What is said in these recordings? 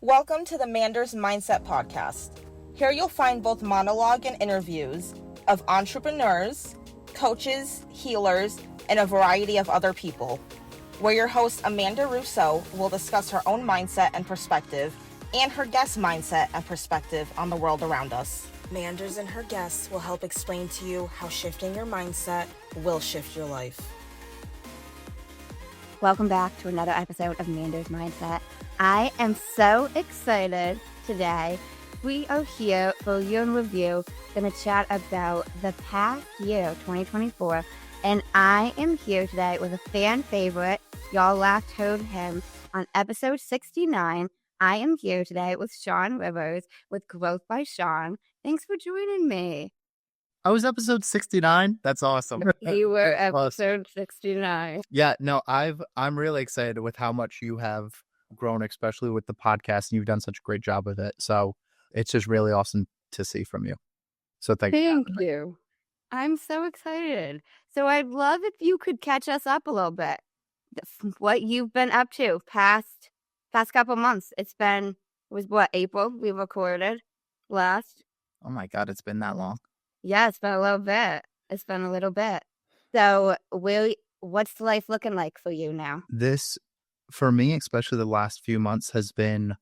Welcome to the Manders Mindset podcast. Here you'll find both monologue and interviews of entrepreneurs, coaches, healers, and a variety of other people, where your host Amanda Russo will discuss her own mindset and perspective and her guest mindset and perspective on the world around us. Manders and her guests will help explain to you how shifting your mindset will shift your life. Welcome back to another episode of Manders Mindset. I am so excited today. We are here for a year in review, going to chat about the past year, 2024. And I am here today with a fan favorite. Y'all last heard him on episode 69. I am here today with Shawn with Growth by Shawn. Thanks for joining me. I was episode 69. That's awesome. You were episode 69. Yeah, no, I'm really excited with how much you have grown, especially with the podcast, and you've done such a great job with it. So it's just really awesome to see from you. So thank you. I'm so excited. So I'd love if you could catch us up a little bit. What you've been up to past couple months. It was April we recorded last. Oh my God, it's been that long. Yeah, it's been a little bit. So what's life looking like for you now? This, for me, especially the last few months, has been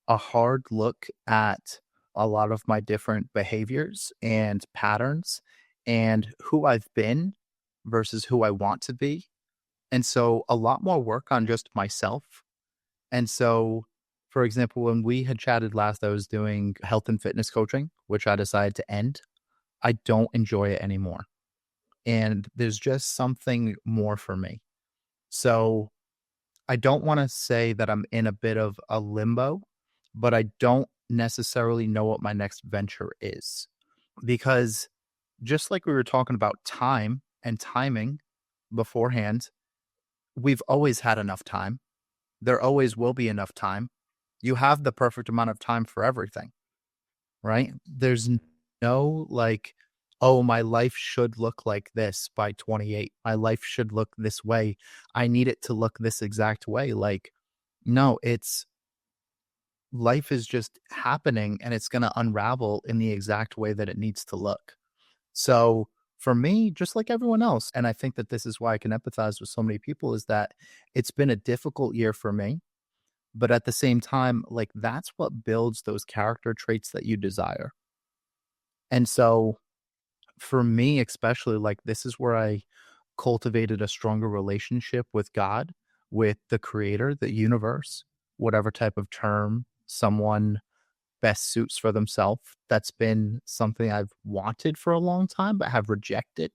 a hard look at a lot of my different behaviors and patterns and who I've been versus who I want to be. And so a lot more work on just myself. And so, for example, when we had chatted last, I was doing health and fitness coaching, which I decided to end. I don't enjoy it anymore. And there's just something more for me. So I don't want to say that I'm in a bit of a limbo, but I don't necessarily know what my next venture is. Because just like we were talking about time and timing beforehand, we've always had enough time. There always will be enough time. You have the perfect amount of time for everything, right? There's no oh, my life should look like this by 28. My life should look this way. I need it to look this exact way. No, life is just happening and it's going to unravel in the exact way that it needs to look. So for me, just like everyone else, and I think that this is why I can empathize with so many people, is that it's been a difficult year for me. But at the same time, that's what builds those character traits that you desire. And so for me, especially, this is where I cultivated a stronger relationship with God, with the creator, the universe, whatever type of term someone best suits for themselves. That's been something I've wanted for a long time, but have rejected.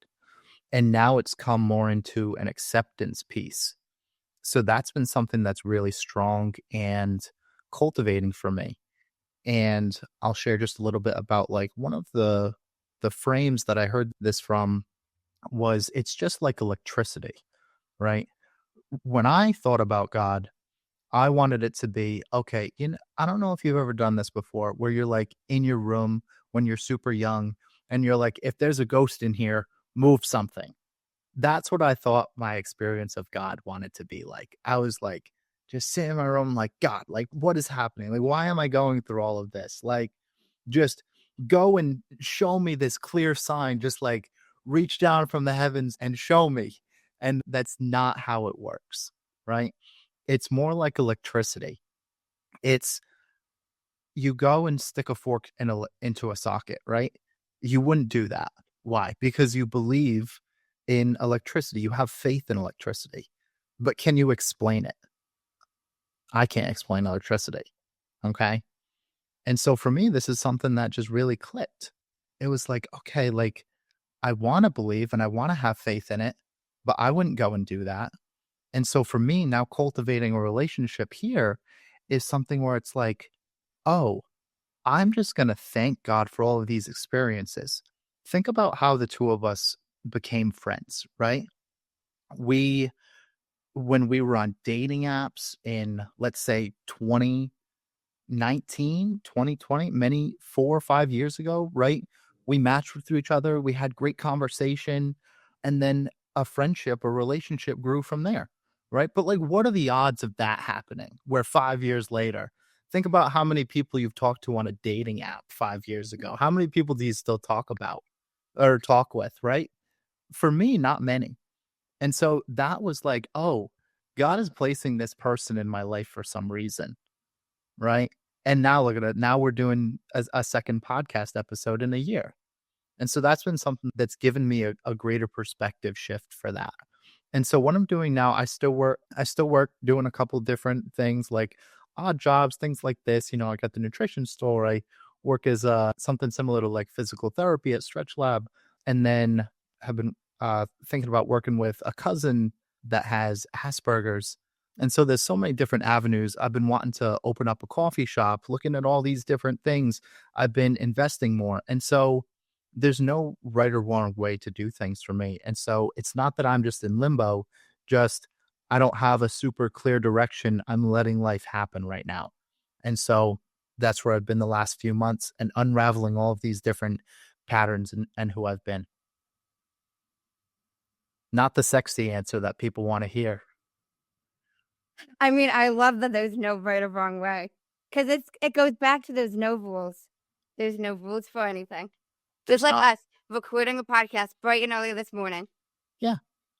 And now it's come more into an acceptance piece. So that's been something that's really strong and cultivating for me. And I'll share just a little bit about one of the frames that I heard this from was, it's just like electricity, right? When I thought about God, I wanted it to be, okay, I don't know if you've ever done this before, where you're in your room when you're super young and you're if there's a ghost in here, move something. That's what I thought my experience of God wanted to be like. I was just sitting in my room God, what is happening? Why am I going through all of this? Just go and show me this clear sign, just reach down from the heavens and show me. And that's not how it works, right? It's more like electricity. It's, you go and stick a fork into a socket, right? You wouldn't do that. Why? Because you believe in electricity. You have faith in electricity. But can you explain it? I can't explain electricity. Okay. And so for me, this is something that just really clicked. It was okay, I want to believe and I want to have faith in it, but I wouldn't go and do that. And so for me now, cultivating a relationship here is something where it's oh, I'm just going to thank God for all of these experiences. Think about how the two of us became friends, right? When we were on dating apps in, let's say, 2019, 2020, 4 or 5 years ago, right? We matched with each other. We had great conversation. And then a friendship, a relationship grew from there, right? But what are the odds of that happening where 5 years later Think about how many people you've talked to on a dating app 5 years ago. How many people do you still talk about or talk with, right? For me, not many. And so that was like, oh, God is placing this person in my life for some reason, right? And now look at it. Now we're doing a second podcast episode in a year. And so that's been something that's given me a greater perspective shift for that. And so what I'm doing now, I still work doing a couple different things like odd jobs, things like this. I got the nutrition store. I work as something similar to like physical therapy at Stretch Lab. And then have been thinking about working with a cousin that has Asperger's. And so there's so many different avenues. I've been wanting to open up a coffee shop, looking at all these different things. I've been investing more. And so there's no right or wrong way to do things for me. And so it's not that I'm just in limbo, just I don't have a super clear direction. I'm letting life happen right now. And so that's where I've been the last few months and unraveling all of these different patterns and who I've been. Not the sexy answer that people want to hear. I mean, I love that there's no right or wrong way, because it goes back to those no rules. There's no rules for anything. Just like us recording a podcast bright and early this morning. Yeah.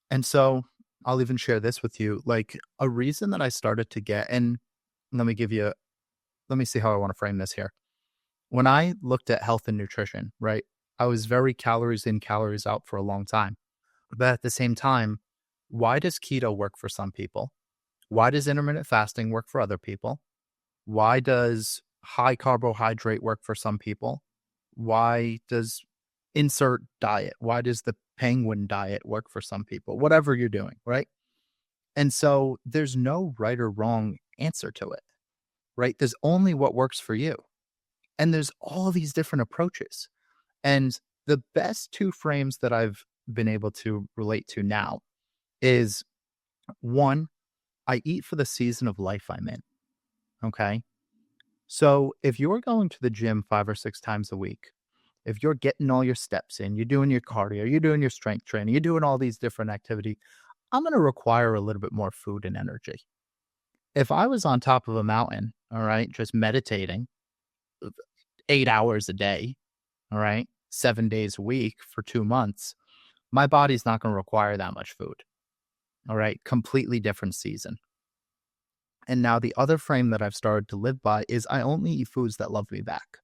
And so I'll even share this with you. Like a reason that I started to get, and let me see how I want to frame this here. When I looked at health and nutrition, right, I was very calories in, calories out for a long time. But at the same time, why does keto work for some people? Why does intermittent fasting work for other people? Why does high carbohydrate work for some people? Why does insert diet? Why does the penguin diet work for some people? Whatever you're doing, right? And so there's no right or wrong answer to it, right? There's only what works for you. And there's all these different approaches. And the best two frames that I've been able to relate to now is one, I eat for the season of life I'm in. Okay. So if you're going to the gym 5 or 6 times a week, if you're getting all your steps in, you're doing your cardio, you're doing your strength training, you're doing all these different activity, I'm going to require a little bit more food and energy. If I was on top of a mountain, all right, just meditating 8 hours a day, all right, 7 days a week for 2 months, my body's not going to require that much food. All right, completely different season. And now the other frame that I've started to live by is I only eat foods that love me back.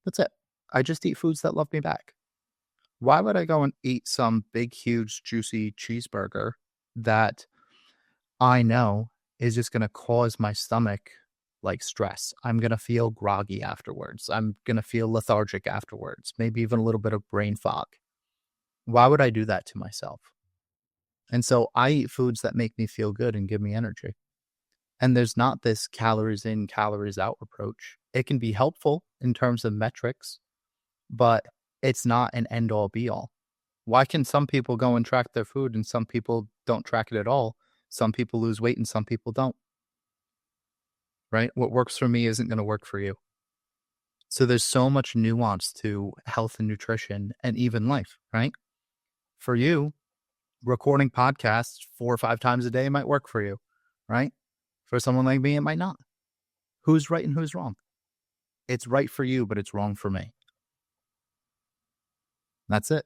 That's it. I just eat foods that love me back. Why would I go and eat some big, huge, juicy cheeseburger that I know is just going to cause my stomach like stress? I'm going to feel groggy afterwards. I'm going to feel lethargic afterwards, maybe even a little bit of brain fog. Why would I do that to myself? And so I eat foods that make me feel good and give me energy. And there's not this calories in, calories out approach. It can be helpful in terms of metrics, but it's not an end all be all. Why can some people go and track their food and some people don't track it at all? Some people lose weight and some people don't. Right? What works for me isn't going to work for you. So there's so much nuance to health and nutrition and even life, right? For you, recording podcasts 4 or 5 times a day might work for you, right? For someone like me, it might not. Who's right and who's wrong? It's right for you, but it's wrong for me. That's it.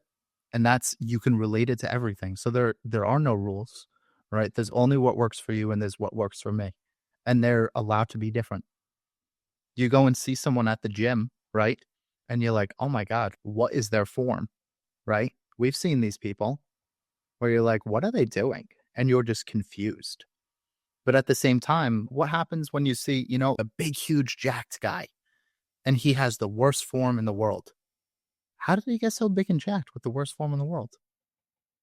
And you can relate it to everything. So there are no rules, right? There's only what works for you and there's what works for me. And they're allowed to be different. You go and see someone at the gym, right? And you're like, oh my God, what is their form, right? We've seen these people where you're like, what are they doing? And you're just confused. But at the same time, what happens when you see, a big, huge, jacked guy and he has the worst form in the world? How did he get so big and jacked with the worst form in the world?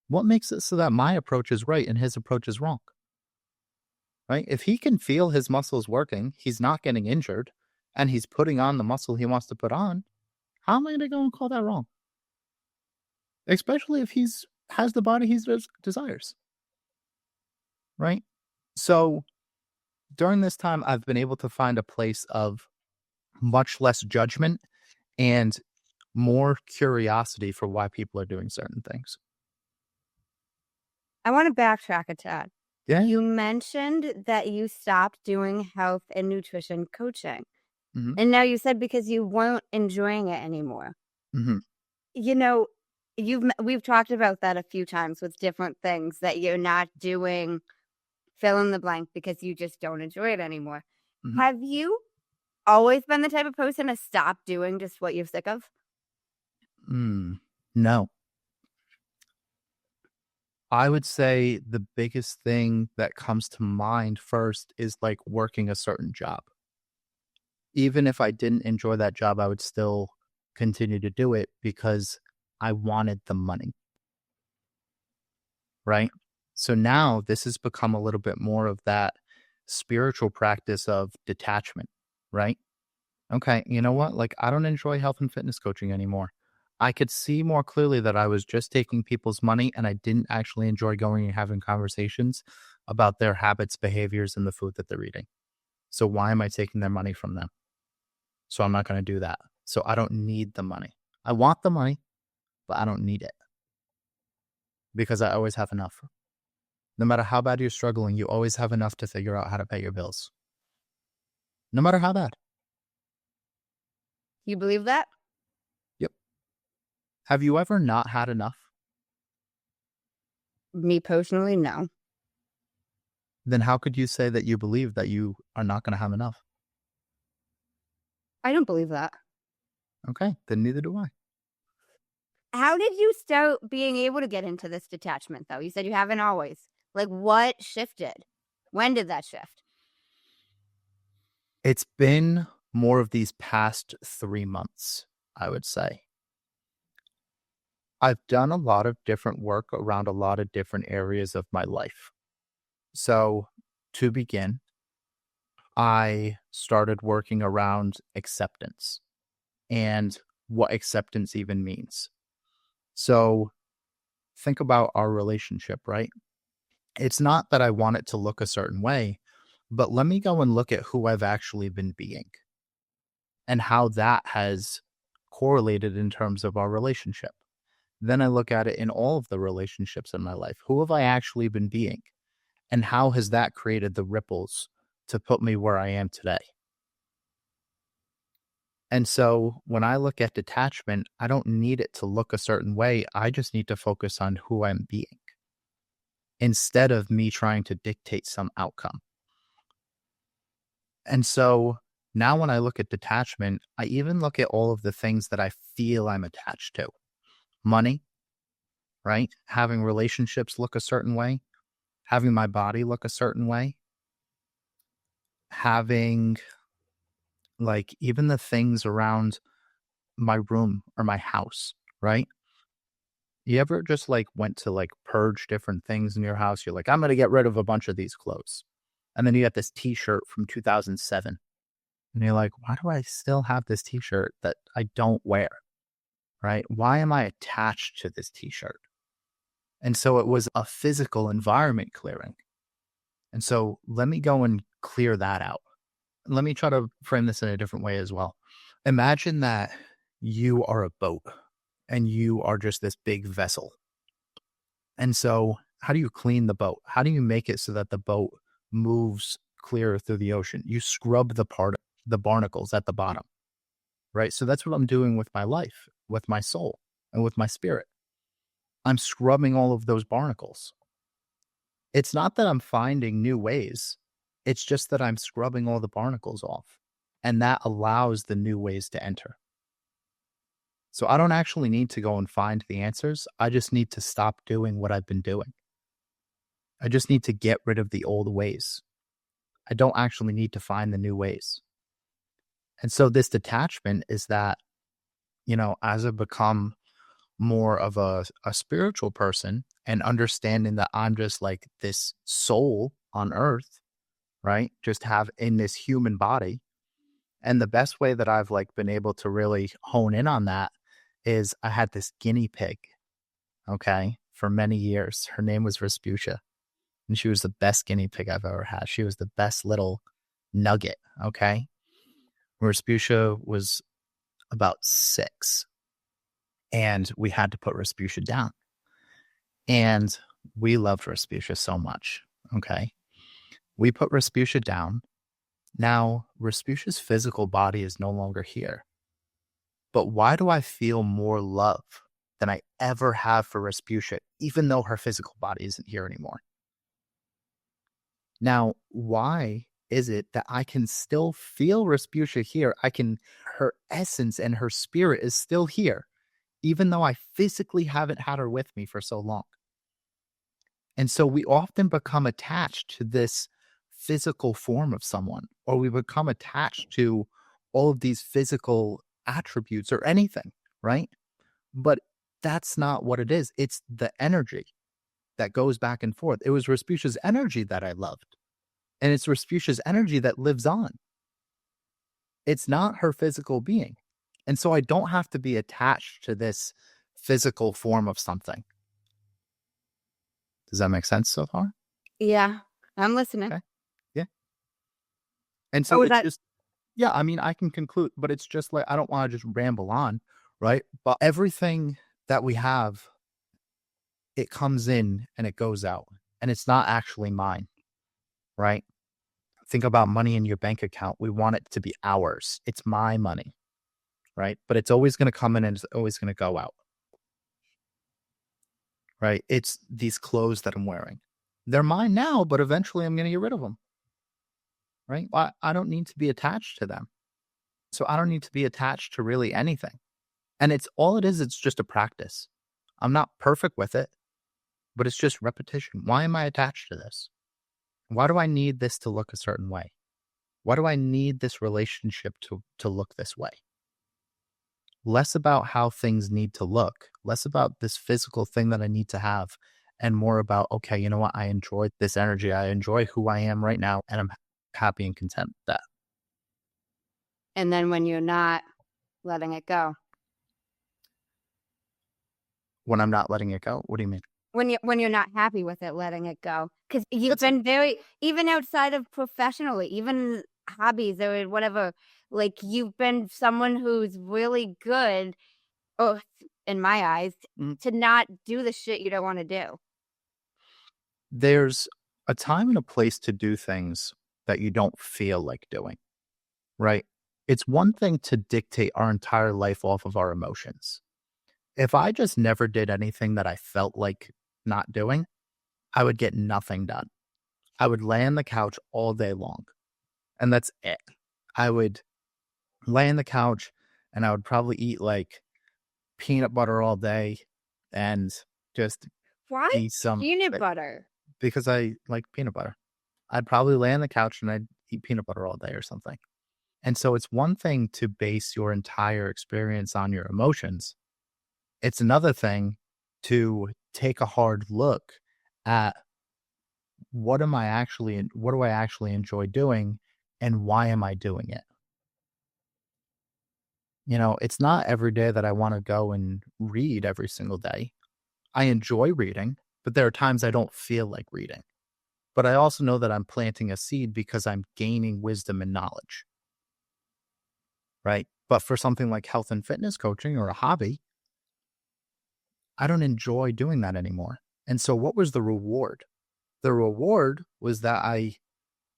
What makes it so that my approach is right and his approach is wrong? Right? If he can feel his muscles working, he's not getting injured, and he's putting on the muscle he wants to put on, how am I going to go and call that wrong? Especially if has the body he desires. Right? So during this time, I've been able to find a place of much less judgment and more curiosity for why people are doing certain things. I want to backtrack a tad. Yeah. You mentioned that you stopped doing health and nutrition coaching. Hmm. And now you said because you weren't enjoying it anymore. Hmm. You know, we've talked about that a few times with different things that you're not doing fill in the blank because you just don't enjoy it anymore. Hmm. Have you always been the type of person to stop doing just what you're sick of? No. I would say the biggest thing that comes to mind first is like working a certain job. Even if I didn't enjoy that job, I would still continue to do it because I wanted the money, right? So now this has become a little bit more of that spiritual practice of detachment, right? Okay, you know what? Like, I don't enjoy health and fitness coaching anymore. I could see more clearly that I was just taking people's money and I didn't actually enjoy going and having conversations about their habits, behaviors, and the food that they're eating. So, why am I taking their money from them? So, I'm not going to do that. So, I don't need the money. I want the money, but I don't need it because I always have enough. No matter how bad you're struggling, you always have enough to figure out how to pay your bills, no matter how bad. You believe that? Yep. Have you ever not had enough? Me personally, no. Then how could you say that you believe that you are not going to have enough? I don't believe that. Okay, then neither do I. How did you start being able to get into this detachment, though? You said you haven't always. Like, what shifted? When did that shift? It's been more of these past 3 months, I would say. I've done a lot of different work around a lot of different areas of my life. So, to begin, I started working around acceptance and what acceptance even means. So, think about our relationship, right? It's not that I want it to look a certain way, but let me go and look at who I've actually been being and how that has correlated in terms of our relationship. Then I look at it in all of the relationships in my life. Who have I actually been being? And how has that created the ripples to put me where I am today? And so when I look at detachment, I don't need it to look a certain way. I just need to focus on who I'm being instead of me trying to dictate some outcome. And so now when I look at detachment, I even look at all of the things that I feel I'm attached to. Money, right? Having relationships look a certain way, having my body look a certain way, having like even the things around my room or my house, right? You ever just like went to like purge different things in your house? You're like, I'm going to get rid of a bunch of these clothes. And then you got this t-shirt from 2007. And you're like, why do I still have this t-shirt that I don't wear? Right? Why am I attached to this t-shirt? And so it was a physical environment clearing. And so let me go and clear that out. Let me try to frame this in a different way as well. Imagine that you are a boat and you are just this big vessel. And so how do you clean the boat? How do you make it so that the boat moves clear through the ocean? You scrub the barnacles at the bottom, right? So that's what I'm doing with my life, with my soul, and with my spirit. I'm scrubbing all of those barnacles. It's not that I'm finding new ways. It's just that I'm scrubbing all the barnacles off. And that allows the new ways to enter. So I don't actually need to go and find the answers. I just need to stop doing what I've been doing. I just need to get rid of the old ways. I don't actually need to find the new ways. And so this detachment is that, as I become more of a spiritual person and understanding that I'm just like this soul on earth, right? Just have in this human body. And the best way that I've like been able to really hone in on that is I had this guinea pig, okay, for many years. Her name was Respucia, and she was the best guinea pig I've ever had. She was the best little nugget, okay? Respucia was about 6, and we had to put Respucia down. And we loved Respucia so much. Okay. We put Respucia down. Now, Respucia's physical body is no longer here. But why do I feel more love than I ever have for Respucia, even though her physical body isn't here anymore? Now, why is it that I can still feel Respucia here? Her essence and her spirit is still here, even though I physically haven't had her with me for so long. And so we often become attached to this physical form of someone, or we become attached to all of these physical attributes or anything, right? But that's not what it is. It's the energy that goes back and forth. It was Respucia's energy that I loved. And it's Respucia's energy that lives on. It's not her physical being. And so I don't have to be attached to this physical form of something. Does that make sense so far? Yeah, I'm listening. Okay. Yeah. And so Oh, it's just, yeah, I mean, I can conclude, but it's just like, I don't want to just ramble on, right? But everything that we have, it comes in and it goes out, and it's not actually mine, right? Think about money in your bank account. We want it to be ours. It's my money, right? But it's always going to come in and it's always going to go out, right? It's these clothes that I'm wearing. They're mine now, but eventually I'm going to get rid of them, right? I don't need to be attached to them. So I don't need to be attached to really anything. And it's just a practice. I'm not perfect with it, but it's just repetition. Why am I attached to this? Why do I need this to look a certain way? Why do I need this relationship to look this way? Less about how things need to look, less about this physical thing that I need to have, and more about, okay, you know what? I enjoy this energy. I enjoy who I am right now, and I'm happy and content with that. And then when you're not letting it go. When I'm not letting it go? What do you mean? When you're not happy with it, letting it go. Because you've been even outside of professionally, even hobbies or whatever, like you've been someone who's really good, or in my eyes, to not do the shit you don't want to do. There's a time and a place to do things that you don't feel like doing, right? It's one thing to dictate our entire life off of our emotions. If I just never did anything that I felt like not doing, I would get nothing done. I would lay on the couch all day long, and that's it. I would lay on the couch and I would probably eat like peanut butter all day and just Why eat some peanut butter? Because I like peanut butter. I'd probably lay on the couch and I'd eat peanut butter all day or something. And so it's one thing to base your entire experience on your emotions. It's another thing to take a hard look at what do I actually enjoy doing and why am I doing it? You know, it's not every day that I want to go and read every single day. I enjoy reading, but there are times I don't feel like reading. But I also know that I'm planting a seed because I'm gaining wisdom and knowledge. Right? But for something like health and fitness coaching or a hobby, I don't enjoy doing that anymore. And so what was the reward? The reward was that I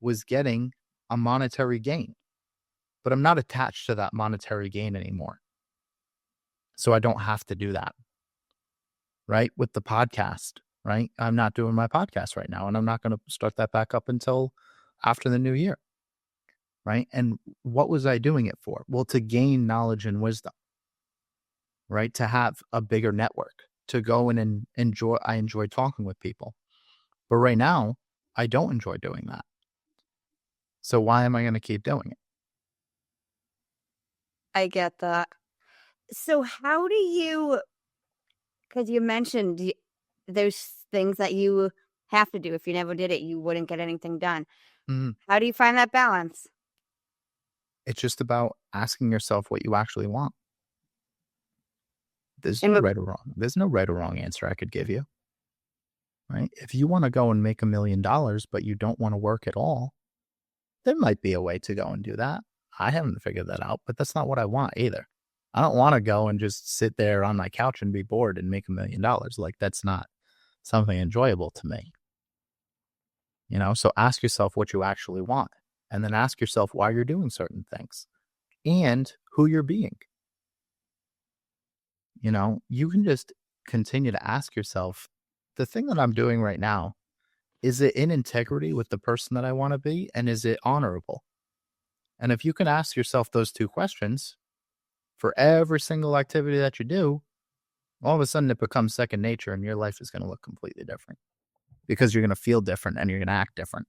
was getting a monetary gain, but I'm not attached to that monetary gain anymore. So I don't have to do that. Right? With the podcast, right? I'm not doing my podcast right now, and I'm not going to start that back up until after the new year. Right? And what was I doing it for? Well, to gain knowledge and wisdom, right? To have a bigger network, to go in and I enjoy talking with people. But right now, I don't enjoy doing that. So why am I going to keep doing it? I get that. So how do you, because you mentioned there's things that you have to do. If you never did it, you wouldn't get anything done. Mhm. How do you find that balance? It's just about asking yourself what you actually want. There's And no what- right or wrong. There's no right or wrong answer I could give you. Right? If you want to go and make $1 million, but you don't want to work at all, there might be a way to go and do that. I haven't figured that out, but that's not what I want either. I don't want to go and just sit there on my couch and be bored and make $1 million. Like, that's not something enjoyable to me. So ask yourself what you actually want, and then ask yourself why you're doing certain things and who you're being. You can just continue to ask yourself, the thing that I'm doing right now, is it in integrity with the person that I want to be? And is it honorable? And if you can ask yourself those two questions for every single activity that you do, all of a sudden it becomes second nature and your life is going to look completely different because you're going to feel different and you're going to act different.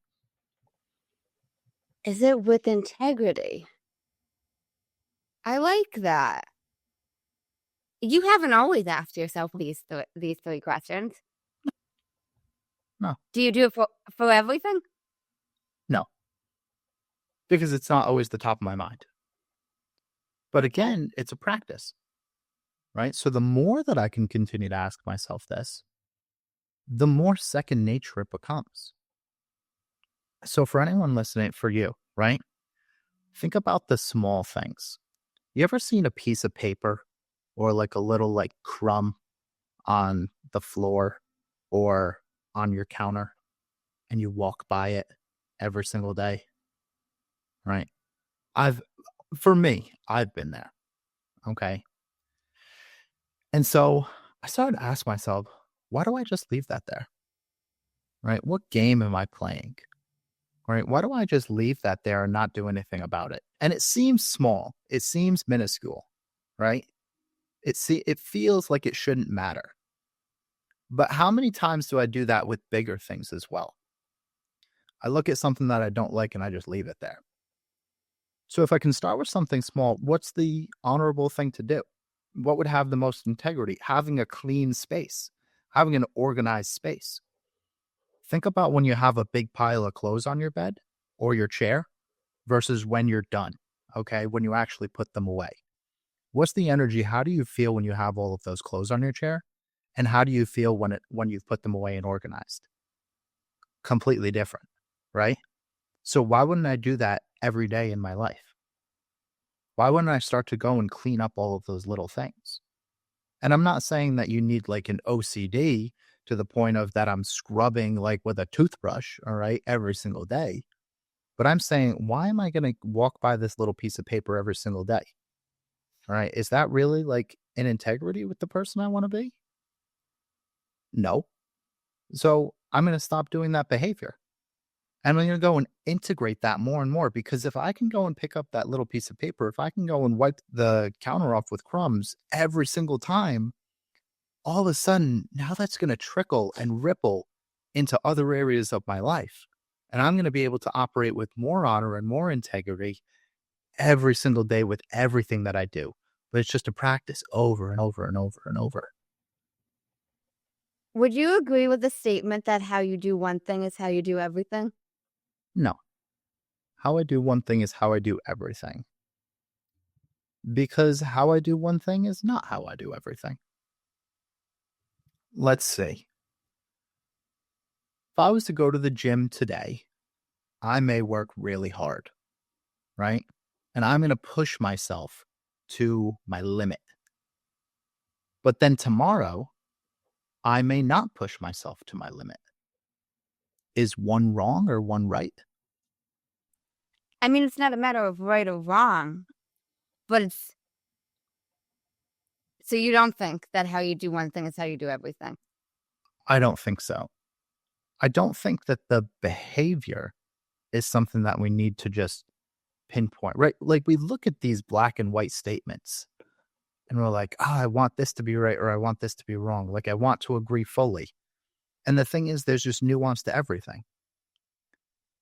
Is it with integrity? I like that. You haven't always asked yourself these three questions. No. Do you do it for everything? No. Because it's not always the top of my mind. But again, it's a practice, right? So the more that I can continue to ask myself this, the more second nature it becomes. So for anyone listening, for you, right? Think about the small things. You ever seen a piece of paper or like a little like crumb on the floor or on your counter and you walk by it every single day, right? For me, I've been there. Okay. And so I started to ask myself, why do I just leave that there? Right? What game am I playing? Right? Why do I just leave that there and not do anything about it? And it seems small. It seems minuscule, right? It feels like it shouldn't matter. But how many times do I do that with bigger things as well? I look at something that I don't like and I just leave it there. So if I can start with something small, what's the honorable thing to do? What would have the most integrity? Having a clean space, having an organized space. Think about when you have a big pile of clothes on your bed or your chair versus when you're done, okay? When you actually put them away. What's the energy? How do you feel when you have all of those clothes on your chair? And how do you feel when you've put them away and organized? Completely different, right? So why wouldn't I do that every day in my life? Why wouldn't I start to go and clean up all of those little things? And I'm not saying that you need like an OCD to the point of that I'm scrubbing like with a toothbrush, all right, every single day. But I'm saying, why am I going to walk by this little piece of paper every single day? All right. Is that really like in integrity with the person I want to be? No. So I'm going to stop doing that behavior. And I'm going to go and integrate that more and more, because if I can go and pick up that little piece of paper, if I can go and wipe the counter off with crumbs every single time, all of a sudden, now that's going to trickle and ripple into other areas of my life. And I'm going to be able to operate with more honor and more integrity every single day with everything that I do. But it's just a practice over and over and over and over. Would you agree with the statement that how you do one thing is how you do everything? No. How I do one thing is how I do everything. Because how I do one thing is not how I do everything. Let's see. If I was to go to the gym today, I may work really hard, right? And I'm going to push myself to my limit. But then tomorrow, I may not push myself to my limit. Is one wrong or one right? I mean, it's not a matter of right or wrong, but it's... So you don't think that how you do one thing is how you do everything? I don't think so. I don't think that the behavior is something that we need to just pinpoint, right? Like we look at these black and white statements and we're like, oh, I want this to be right or I want this to be wrong. Like I want to agree fully. And the thing is, there's just nuance to everything.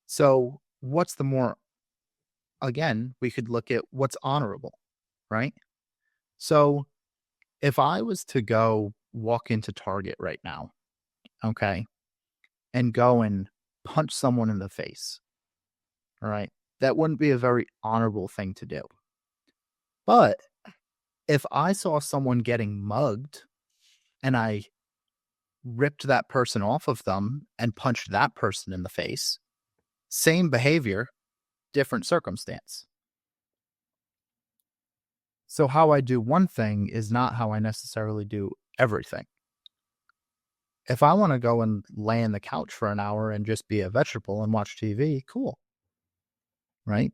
So what's the more, again, we could look at what's honorable, right? So if I was to go walk into Target right now, okay, and go and punch someone in the face, all right, that wouldn't be a very honorable thing to do. But if I saw someone getting mugged and I ripped that person off of them and punched that person in the face, same behavior, different circumstance. So how I do one thing is not how I necessarily do everything. If I want to go and lay in the couch for an hour and just be a vegetable and watch TV, cool. Right?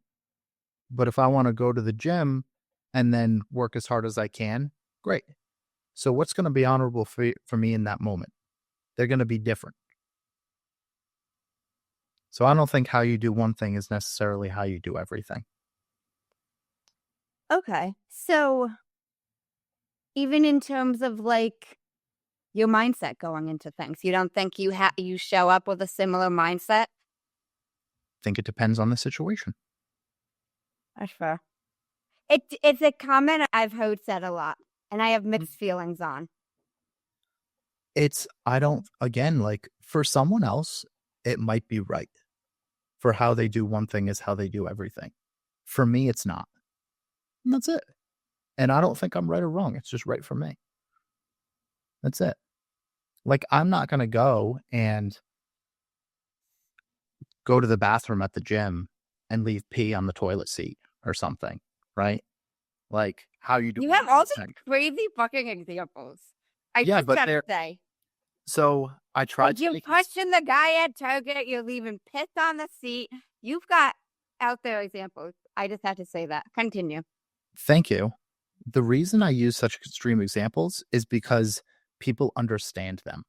But if I want to go to the gym and then work as hard as I can, great. So what's going to be honorable for me in that moment? They're going to be different. So I don't think how you do one thing is necessarily how you do everything. Okay. So even in terms of like your mindset going into things, you don't think you show up with a similar mindset? I think it depends on the situation. That's fair. It's a comment I've heard said a lot, and I have mixed feelings on. Again, like for someone else, it might be right. For how they do one thing is how they do everything. For me, it's not. And that's it. And I don't think I'm right or wrong. It's just right for me. That's it. Like, I'm not going to go to the bathroom at the gym and leave pee on the toilet seat or something, right? Like, how you do. You have all these crazy fucking examples. I Yeah, just but gotta say. So I tried Like you pushing the guy at Target, you're leaving piss on the seat. You've got out there examples. I just had to say that. Continue. Thank you. The reason I use such extreme examples is because people understand them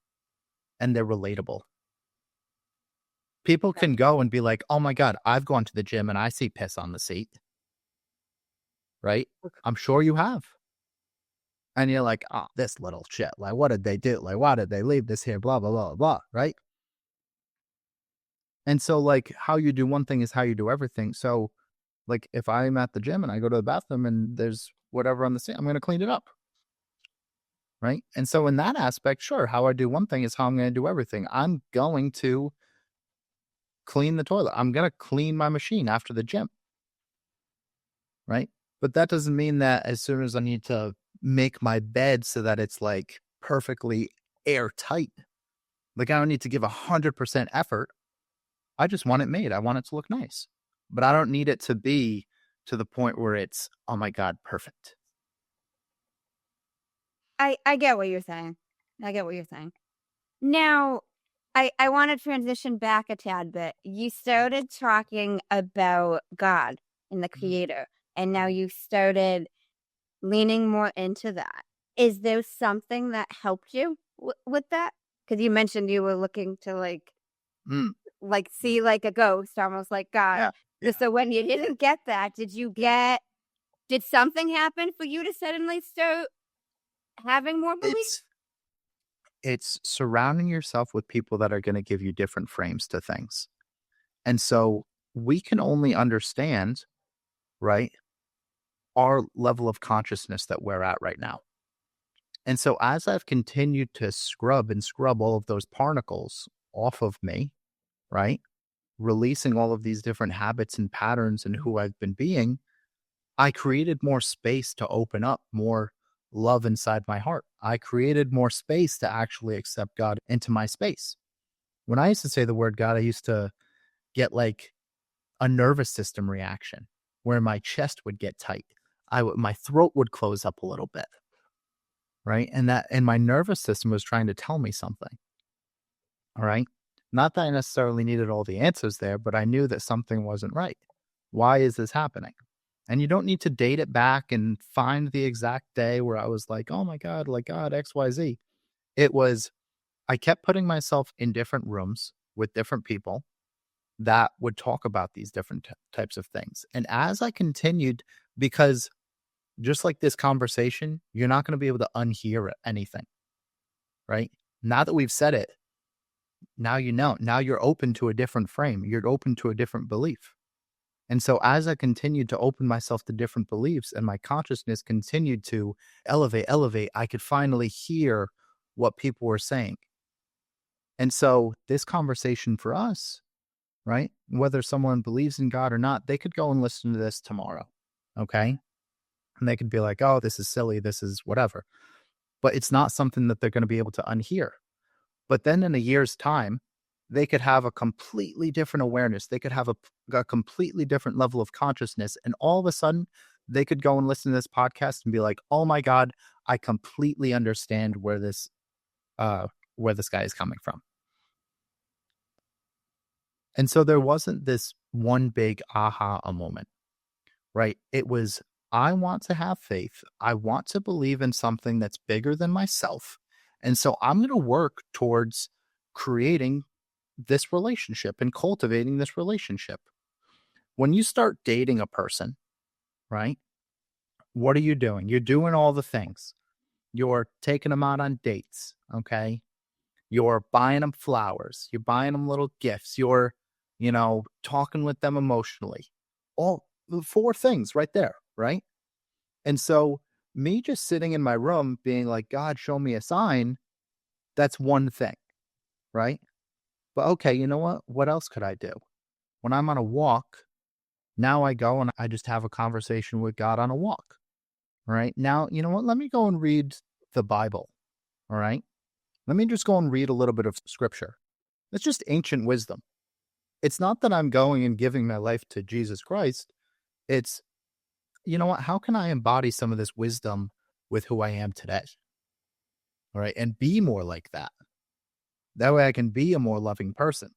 and they're relatable. People can go and be like, oh my God, I've gone to the gym and I see piss on the seat. Right? I'm sure you have. And you're like, oh, this little shit. Like, what did they do? Like, why did they leave this here? Blah, blah, blah, blah. Right? And so, like, how you do one thing is how you do everything. So, like, if I'm at the gym and I go to the bathroom and there's whatever on the sink, I'm going to clean it up. Right? And so in that aspect, sure, how I do one thing is how I'm going to do everything. I'm going to clean the toilet. I'm going to clean my machine after the gym. Right? But that doesn't mean that as soon as I need to make my bed so that it's like perfectly airtight, like I don't need to give 100% effort. I just want it made. I want it to look nice. But I don't need it to be to the point where it's, oh my God, perfect. I get what you're saying. I get what you're saying. Now, I want to transition back a tad bit. You started talking about God and the Creator, and now you started leaning more into that. Is there something that helped you with that? Because you mentioned you were looking to like see like a ghost, almost like God. Yeah. So when you didn't get that, did something happen for you to suddenly start having more belief? It's surrounding yourself with people that are going to give you different frames to things. And so we can only understand, right, our level of consciousness that we're at right now. And so as I've continued to scrub all of those particles off of me, right, releasing all of these different habits and patterns and who I've been being, I created more space to open up more love inside my heart. I created more space to actually accept God into my space. When I used to say the word God, I used to get like a nervous system reaction where my chest would get tight. My throat would close up a little bit. Right. And my nervous system was trying to tell me something. All right. Not that I necessarily needed all the answers there, but I knew that something wasn't right. Why is this happening? And you don't need to date it back and find the exact day where I was like, oh my God, like God, XYZ. It was, I kept putting myself in different rooms with different people that would talk about these different types of things. And as I continued, because just like this conversation, you're not going to be able to unhear anything, right? Now that we've said it, now you know, now you're open to a different frame. You're open to a different belief. And so as I continued to open myself to different beliefs and my consciousness continued to elevate, I could finally hear what people were saying. And so this conversation for us, right, whether someone believes in God or not, they could go and listen to this tomorrow, okay? And they could be like, oh, this is silly, this is whatever. But it's not something that they're going to be able to unhear. But then in a year's time, they could have a completely different awareness. They could have a completely different level of consciousness. And all of a sudden, they could go and listen to this podcast and be like, oh my God, I completely understand where this where this guy is coming from. And so there wasn't this one big aha moment, right? It was, I want to have faith. I want to believe in something that's bigger than myself. And so I'm going to work towards creating this relationship and cultivating this relationship. When you start dating a person, right? What are you doing? You're doing all the things. You're taking them out on dates, okay? You're buying them flowers. You're buying them little gifts. You're, talking with them emotionally. All 4 things right there, right? And so me just sitting in my room being like, God, show me a sign, that's one thing, right? But okay, you know what? What else could I do? When I'm on a walk, now I go and I just have a conversation with God on a walk, right? Now, you know what? Let me go and read the Bible, all right? Let me just go and read a little bit of scripture. It's just ancient wisdom. It's not that I'm going and giving my life to Jesus Christ. It's, you know what? How can I embody some of this wisdom with who I am today? All right. And be more like that. That way I can be a more loving person.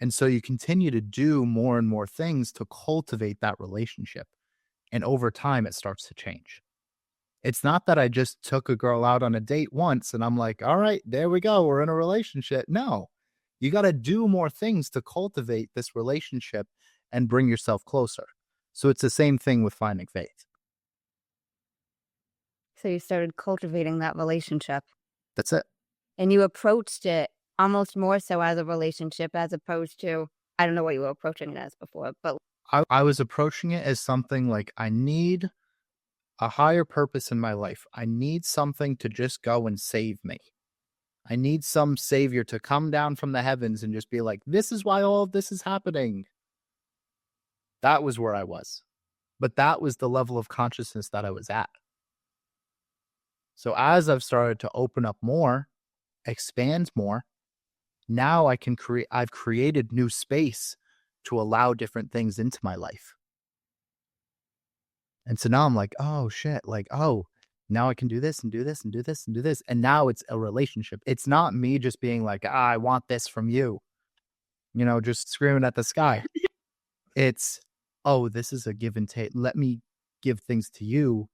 And so you continue to do more and more things to cultivate that relationship. And over time, it starts to change. It's not that I just took a girl out on a date once and I'm like, all right, there we go. We're in a relationship. No, you got to do more things to cultivate this relationship and bring yourself closer. So it's the same thing with finding faith. So you started cultivating that relationship. That's it. And you approached it almost more so as a relationship as opposed to, I don't know what you were approaching it as before, but I was approaching it as something like, I need a higher purpose in my life. I need something to just go and save me. I need some savior to come down from the heavens and just be like, this is why all of this is happening. That was where I was. But that was the level of consciousness that I was at. So as I've started to open up more, expand more, now I've created new space to allow different things into my life. And so now I'm like, oh shit, like, oh, now I can do this and do this and do this and do this. And now it's a relationship. It's not me just being like, I want this from you, just screaming at the sky. It's, oh, this is a give and take. Let me give things to you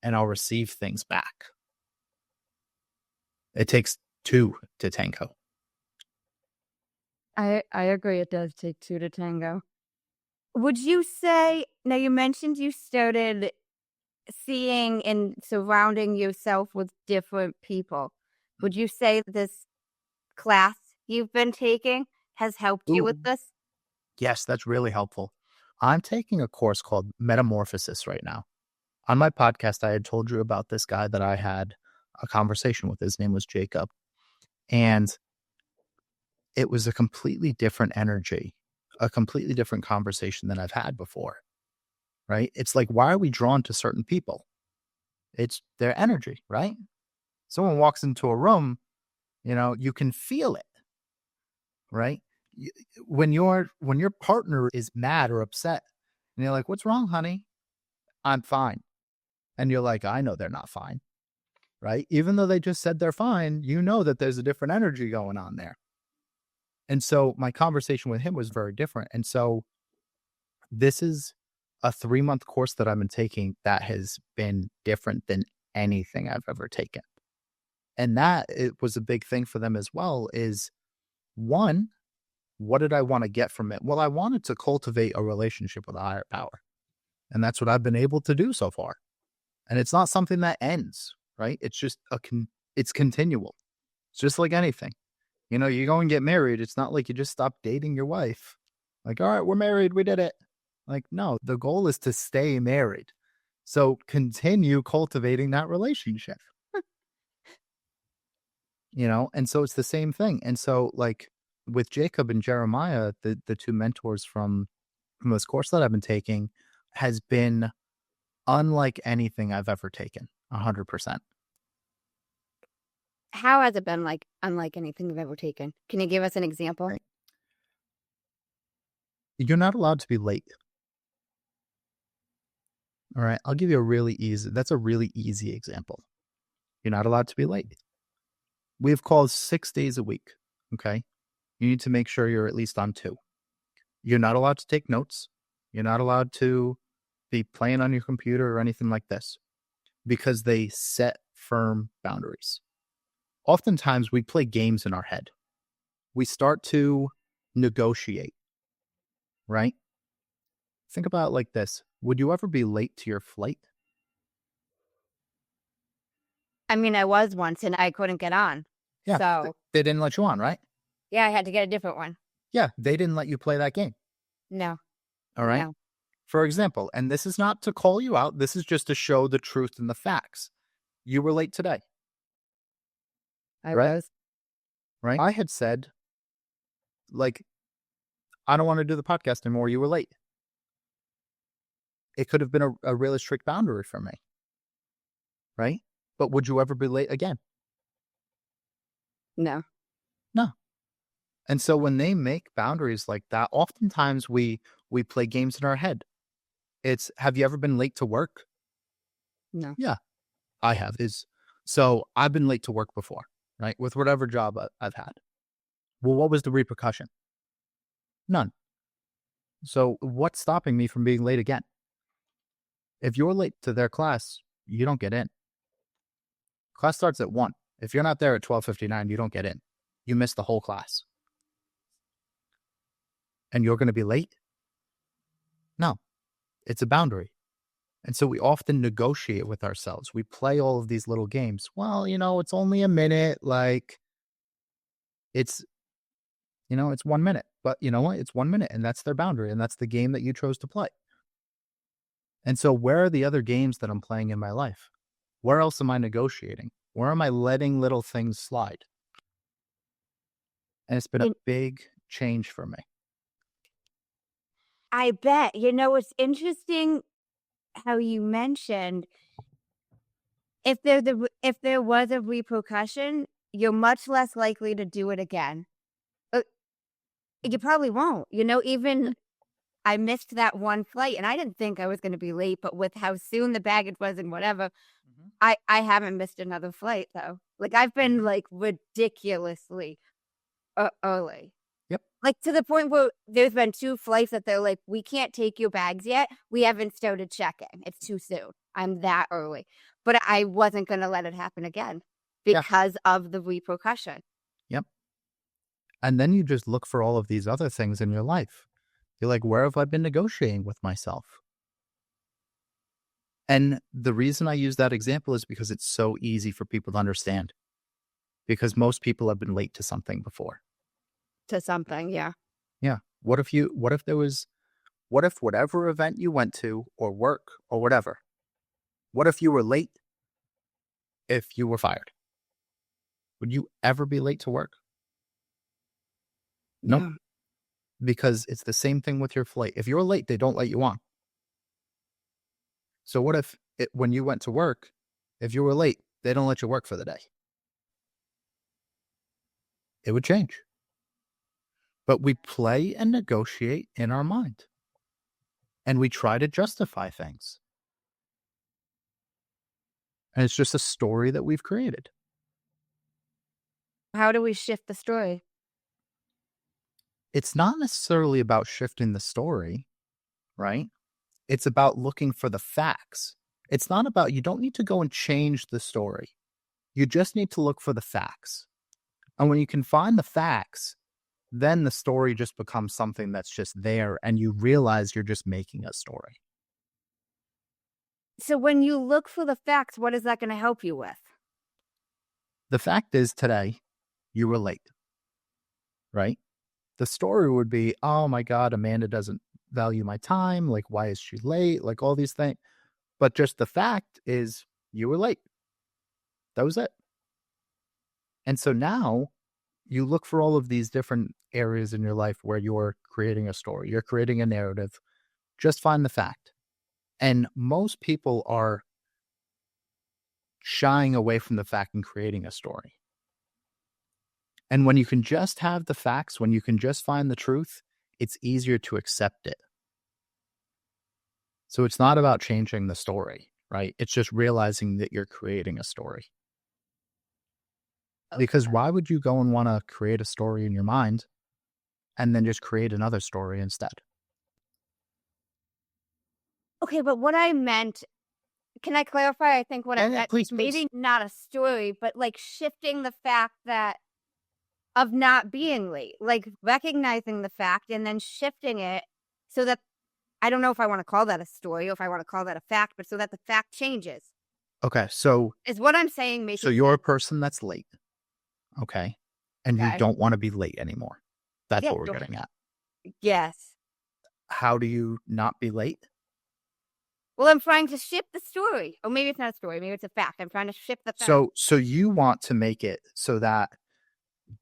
and I'll receive things back. It takes 2 to tango. I agree. It does take 2 to tango. Would you say, now you mentioned you started seeing and surrounding yourself with different people. Would you say this class you've been taking has helped you with this? Yes, that's really helpful. I'm taking a course called Metamorphosis right now. On my podcast, I had told you about this guy that I had a conversation with. His name was Jacob. And it was a completely different energy, a completely different conversation than I've had before, right? It's like, why are we drawn to certain people? It's their energy, right? Someone walks into a room, you can feel it, right? When your partner is mad or upset and you're like, what's wrong, honey? I'm fine. And you're like, I know they're not fine, right? Even though they just said they're fine, you know that there's a different energy going on there. And so my conversation with him was very different. And so this is a 3-month course that I've been taking that has been different than anything I've ever taken. And that it was a big thing for them as well is, one, what did I want to get from it? Well, I wanted to cultivate a relationship with a higher power. And that's what I've been able to do so far. And it's not something that ends, right? It's just it's continual. It's just like anything. You go and get married. It's not like you just stop dating your wife. Like, all right, we're married. We did it. Like, no, the goal is to stay married. So continue cultivating that relationship. And so it's the same thing. And so like with Jacob and Jeremiah, the 2 mentors from this course that I've been taking has been unlike anything I've ever taken, 100%. How has it been like unlike anything you've ever taken? Can you give us an example? Right. You're not allowed to be late. All right. I'll give you that's a really easy example. You're not allowed to be late. We have calls 6 days a week. Okay. You need to make sure you're at least on 2. You're not allowed to take notes. You're not allowed to be playing on your computer or anything like this because they set firm boundaries. Oftentimes we play games in our head. We start to negotiate, right? Think about it like this. Would you ever be late to your flight? I mean, I was once and I couldn't get on. Yeah. So, They didn't let you on, right? yeah, I had to get a different one. Yeah. They didn't let you play that game. No. All right. No. For example, and this is not to call you out. This is just to show the truth and the facts. You were late today. I Right. was. Right. I had said, like, I don't want to do the podcast anymore. You were late. It could have been a really strict boundary for me. Right. But would you ever be late again? No. No. And so when they make boundaries like that, oftentimes we play games in our head. It's, have you ever been late to work? No. Yeah, I have. So I've been late to work before, right? With whatever job I've had. Well, what was the repercussion? None. So what's stopping me from being late again? If you're late to their class, you don't get in. Class starts at 1. If you're not there at 12:59, you don't get in. You miss the whole class. And you're going to be late? No, it's a boundary. And so we often negotiate with ourselves. We play all of these little games. Well, it's only a minute. Like, it's 1 minute. But you know what? It's 1 minute, and that's their boundary, and that's the game that you chose to play. And so where are the other games that I'm playing in my life? Where else am I negotiating? Where am I letting little things slide? And it's been a big change for me. I bet. It's interesting how you mentioned if there was a repercussion, you're much less likely to do it again. You probably won't. Even I missed that one flight, and I didn't think I was going to be late, but with how soon the baggage was and whatever, I haven't missed another flight though. Like I've been like ridiculously early. Yep. Like to the point where there's been 2 flights that they're like, we can't take your bags yet. We haven't started checking. It's too soon. I'm that early. But I wasn't going to let it happen again because of the repercussion. Yep. And then you just look for all of these other things in your life. You're like, where have I been negotiating with myself? And the reason I use that example is because it's so easy for people to understand. Because most people have been late to something before. To something, yeah. Yeah. What if whatever event you went to or work or whatever, what if you were late if you were fired? Would you ever be late to work? Nope. No. Because it's the same thing with your flight. If you're late, they don't let you on. So what if when you went to work, if you were late, they don't let you work for the day? It would change. But we play and negotiate in our mind. And we try to justify things. And it's just a story that we've created. How do we shift the story? It's not necessarily about shifting the story, right? It's about looking for the facts. It's not about, you don't need to go and change the story. You just need to look for the facts. And when you can find the facts, then the story just becomes something that's just there and you realize you're just making a story. So when you look for the facts, what is that going to help you with? The fact is today, you were late, right? The story would be, oh my God, Amanda doesn't value my time. Like, why is she late? Like all these things. But just the fact is you were late. That was it. And so now you look for all of these different areas in your life where you're creating a story, you're creating a narrative. Just find the fact. And most people are shying away from the fact and creating a story. And when you can just have the facts, when you can just find the truth, it's easier to accept it. So it's not about changing the story, right? It's just realizing that you're creating a story. Because Okay. why would you go and want to create a story in your mind and then just create another story instead? Okay, but what I meant, can I clarify? I think what Yeah, please, please. maybe not a story, but like shifting the fact that of not being late, like recognizing the fact and then shifting it so that I don't know if I want to call that a story or if I want to call that a fact, but so that the fact changes Okay, so is what I'm saying. so Making you're a person that's late, okay, and you okay, don't want to be late anymore. That's yeah, what we're getting at. yes. How do you not be late? Well, I'm trying to shift the story, or maybe it's not a story, maybe it's a fact. I'm trying to shift the fact. So you want to make it so that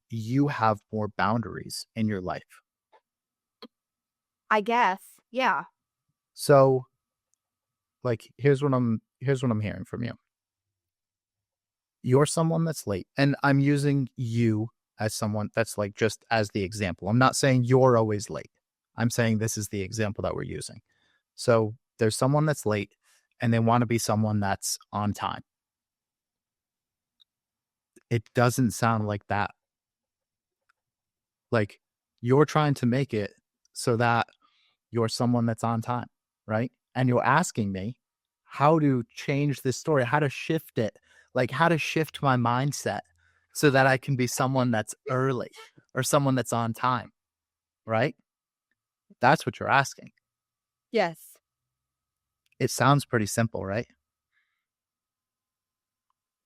you have more boundaries in your life. I guess, yeah. So like here's what I'm hearing from you. You're someone that's late, and I'm using you as someone that's like just as the example. I'm not saying you're always late. I'm saying this is the example that we're using. So there's someone that's late and they want to be someone that's on time. It doesn't sound like that. Like you're trying to make it so that you're someone that's on time, right? And you're asking me how to change this story, how to shift it, like how to shift my mindset so that I can be someone that's early or someone that's on time, right? That's what you're asking. Yes. It sounds pretty simple, right?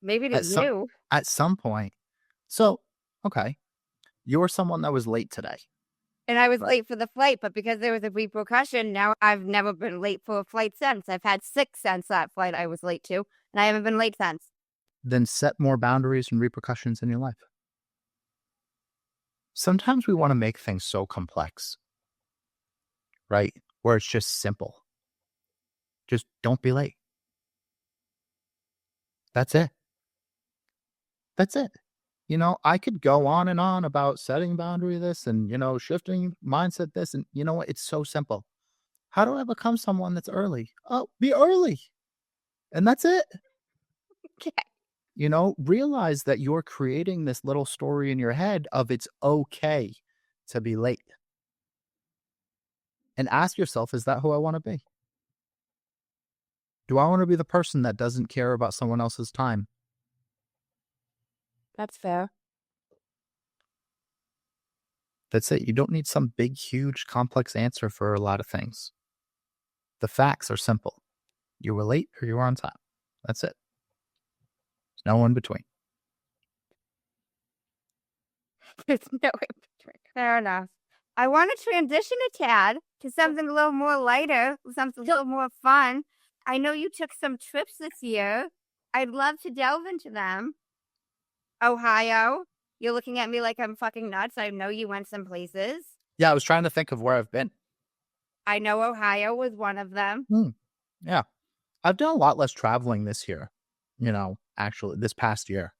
Maybe to At some you. at some point. So, okay, you're someone that was late today. And I was late for the flight, but because there was a repercussion, now I've never been late for a flight since. I've had 6 since that flight I was late to, and I haven't been late since. Then set more boundaries and repercussions in your life. Sometimes we want to make things so complex, right? Where it's just simple. Just don't be late. That's it. That's it. You know, I could go on and on about setting boundary this and, shifting mindset this. And you know what? It's so simple. How do I become someone that's early? Oh, be early. And that's it. Okay. Realize that you're creating this little story in your head of it's okay to be late. And ask yourself, is that who I want to be? Do I want to be the person that doesn't care about someone else's time? That's fair. That's it. You don't need some big, huge, complex answer for a lot of things. The facts are simple. You were late or you were on time. That's it. There's no in between. There's no in between. Fair enough. I want to transition a tad to something a little more lighter, something a little more fun. I know you took some trips this year. I'd love to delve into them. Ohio. You're looking at me like I'm fucking nuts. I know you went some places. Yeah, I was trying to think of where I've been. I know Ohio was one of them. Yeah. I've done a lot less traveling this year, actually, this past year.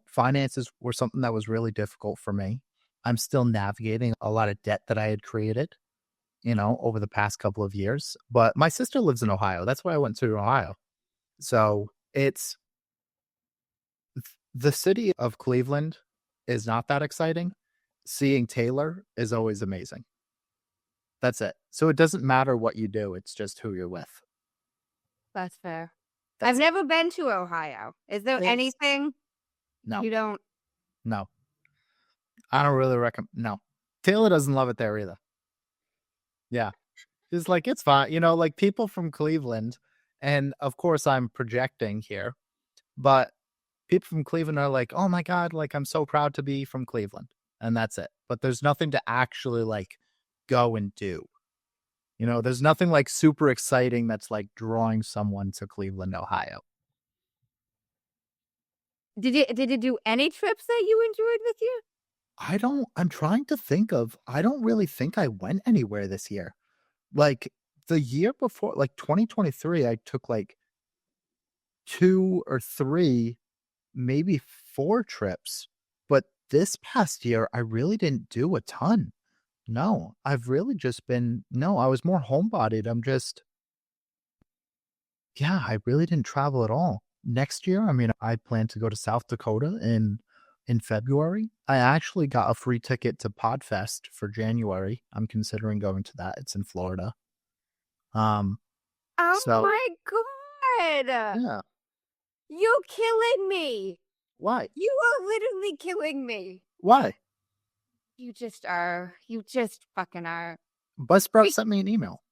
Finances were something that was really difficult for me. I'm still navigating a lot of debt that I had created, over the past couple of years. But my sister lives in Ohio. That's why I went to Ohio. So it's the city of Cleveland is not that exciting. Seeing Taylor is always amazing. That's it. So it doesn't matter what you do. It's just who you're with. That's fair. That's I've it. never been to Ohio. Is there anything No, you don't? no. I don't really recommend. No. Taylor doesn't love it there either. Yeah. She's like, it's fine. Like people from Cleveland, and of course I'm projecting here, but people from Cleveland are like, oh my God, like I'm so proud to be from Cleveland. And that's it. But there's nothing to actually like go and do. There's nothing like super exciting that's like drawing someone to Cleveland, Ohio. Did you do any trips that you enjoyed this year? I'm trying to think of, I don't really think I went anywhere this year. Like the year before, like 2023, I took like 2 or 3, maybe 4 trips. But this past year, I really didn't do a ton. No, I've really just been, no, I was more homebodied. I really didn't travel at all. Next year, I mean, I plan to go to South Dakota in in February. I actually got a free ticket to Podfest for January. I'm considering going to that. It's in Florida. Oh So my God. yeah. You killing me. Why? You are literally killing me. Why? You just are. You just fucking are. Buzzsprout sent me an email.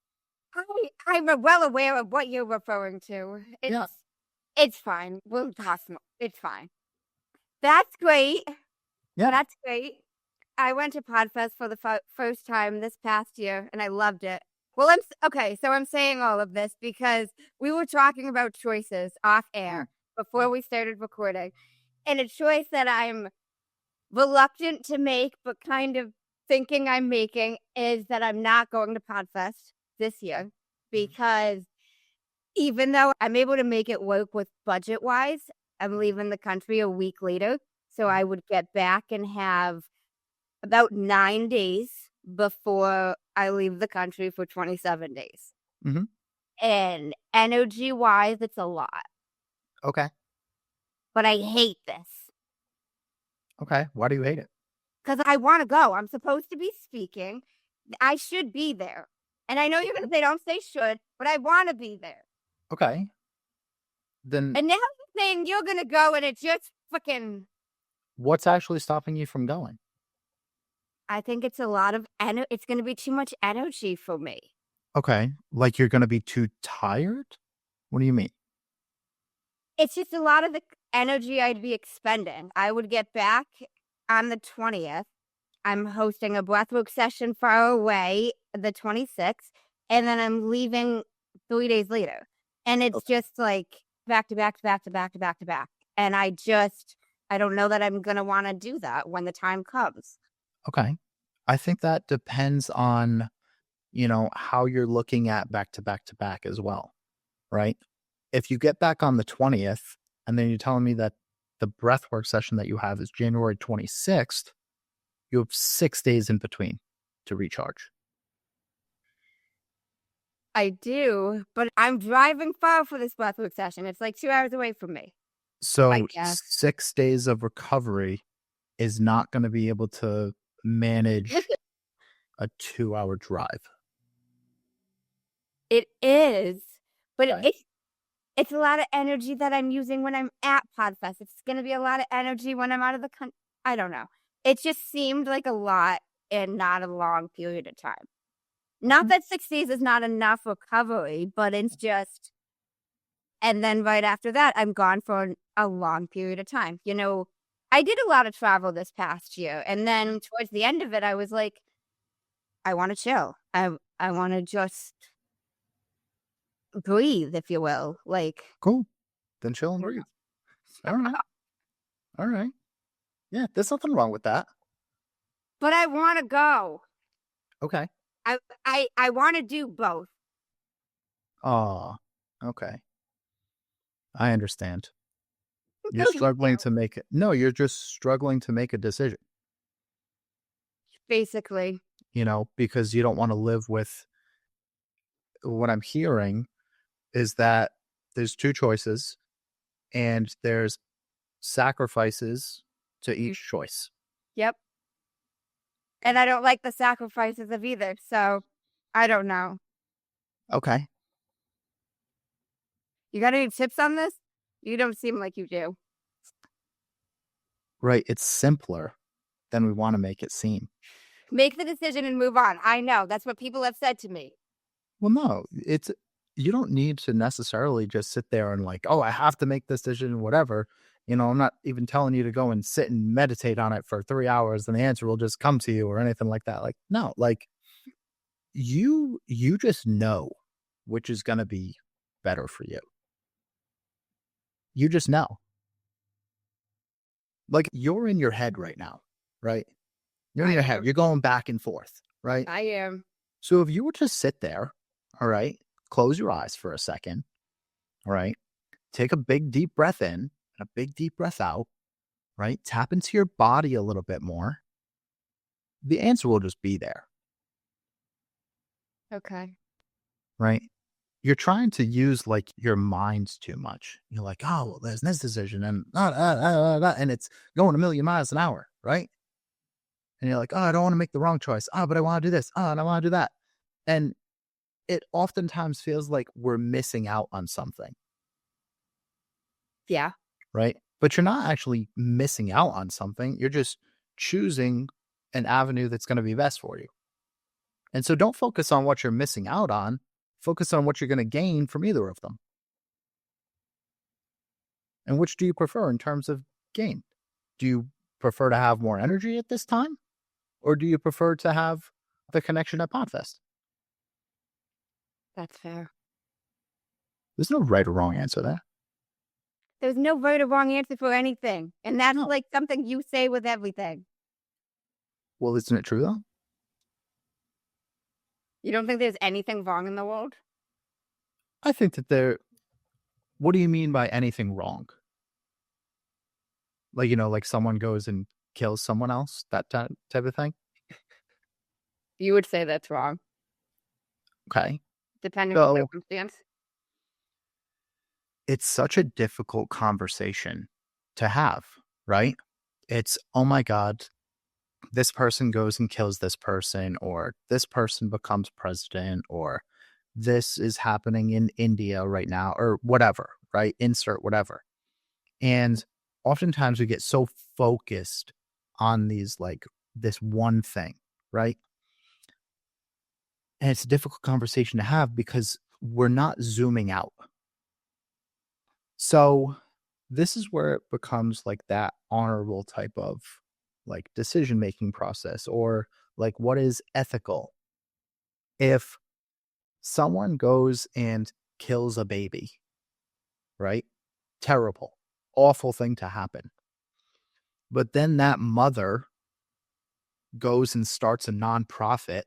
I'm well aware of what you're referring to. Yeah. It's fine. We'll toss them. It's fine. That's great. Yeah. That's great. I went to Podfest for the first time this past year, and I loved it. Well, okay. So I'm saying all of this because we were talking about choices off air before we started recording, and a choice that I'm reluctant to make, but kind of thinking I'm making, is that I'm not going to Podfest this year because even though I'm able to make it work with budget wise, I'm leaving the country a week later. So I would get back and have about 9 days before I leave the country for 27 days. Mm-hmm. And energy wise, it's a lot. Okay. But I hate this. Okay. Why do you hate it? Because I want to go. I'm supposed to be speaking. I should be there. And I know you're going to say, don't say should, but I want to be there. Okay. Then. And now you're saying you're going to go and it's just freaking. What's actually stopping you from going? I think it's a lot of it's going to be too much energy for me. Okay. Like you're going to be too tired? What do you mean? It's just a lot of the energy I'd be expending. I would get back on the 20th. I'm hosting a breathwork session far away, the 26th, and then I'm leaving 3 days later. And it's just like back to back to back to back to back to back. And I don't know that I'm going to want to do that when the time comes. Okay. I think that depends on, how you're looking at back to back to back as well, right? If you get back on the 20th and then you're telling me that the breathwork session that you have is January 26th, you have 6 days in between to recharge. I do, but I'm driving far for this breathwork session. It's like 2 hours away from me. So 6 days of recovery is not going to be able to manage a 2-hour drive. It is, but Okay. it's a lot of energy that I'm using when I'm at Podfest. It's going to be a lot of energy when I'm out of the country. I don't know. It just seemed like a lot in not a long period of time. Not that 6 days is not enough recovery, but it's just, and then right after that, I'm gone for a long period of time. I did a lot of travel this past year. And then towards the end of it, I was like, I want to chill. I want to just breathe, if you will. Like, Cool. Then chill and breathe. All right. All right. Yeah, there's nothing wrong with that. But I want to go. Okay. I want to do both. Oh, okay. I understand. You're struggling to make it. No, you're just struggling to make a decision. Basically. Because you don't want to live with what I'm hearing is that there's 2 choices and there's sacrifices to each choice. Yep. And I don't like the sacrifices of either. So I don't know. Okay. You got any tips on this? You don't seem like you do. Right. It's simpler than we want to make it seem. Make the decision and move on. I know. That's what people have said to me. Well, no, you don't need to necessarily just sit there and like, oh, I have to make this decision, whatever. I'm not even telling you to go and sit and meditate on it for 3 hours and the answer will just come to you or anything like that. Like, no, like you just know which is going to be better for you. You just know. Like you're in your head right now, right? You're in your head. You're going back and forth, right? I am. So if you were to sit there, all right, close your eyes for a second, all right, take a big deep breath in and a big deep breath out, right? Tap into your body a little bit more. The answer will just be there. Okay. Right? you're trying to use like your mind too much. You're like, oh, well, there's this decision and it's going a million miles an hour, right? And you're like, oh, I don't want to make the wrong choice. Oh, but I want to do this. Oh, and I want to do that. And it oftentimes feels like we're missing out on something, Yeah. right? But you're not actually missing out on something. You're just choosing an avenue that's going to be best for you. And so don't focus on what you're missing out on. Focus on what you're going to gain from either of them. And which do you prefer in terms of gain? Do you prefer to have more energy at this time? Or do you prefer to have the connection at Podfest? That's fair. There's no right or wrong answer there. There's no right or wrong answer for anything. And that's No. like something you say with everything. Well, isn't it true though? You don't think there's anything wrong in the world? I think that what do you mean by anything wrong? Like, like someone goes and kills someone else, that type of thing? You would say that's wrong, Okay. depending on the So circumstance. it's such a difficult conversation to have, right? It's, oh my God, this person goes and kills this person, or this person becomes president, or this is happening in India right now, or whatever, right? Insert whatever. And oftentimes we get so focused on these, like this one thing, right? And it's a difficult conversation to have because we're not zooming out. So this is where it becomes like that honorable type of like decision-making process, or like what is ethical. If someone goes and kills a baby, right? Terrible, awful thing to happen. But then that mother goes and starts a nonprofit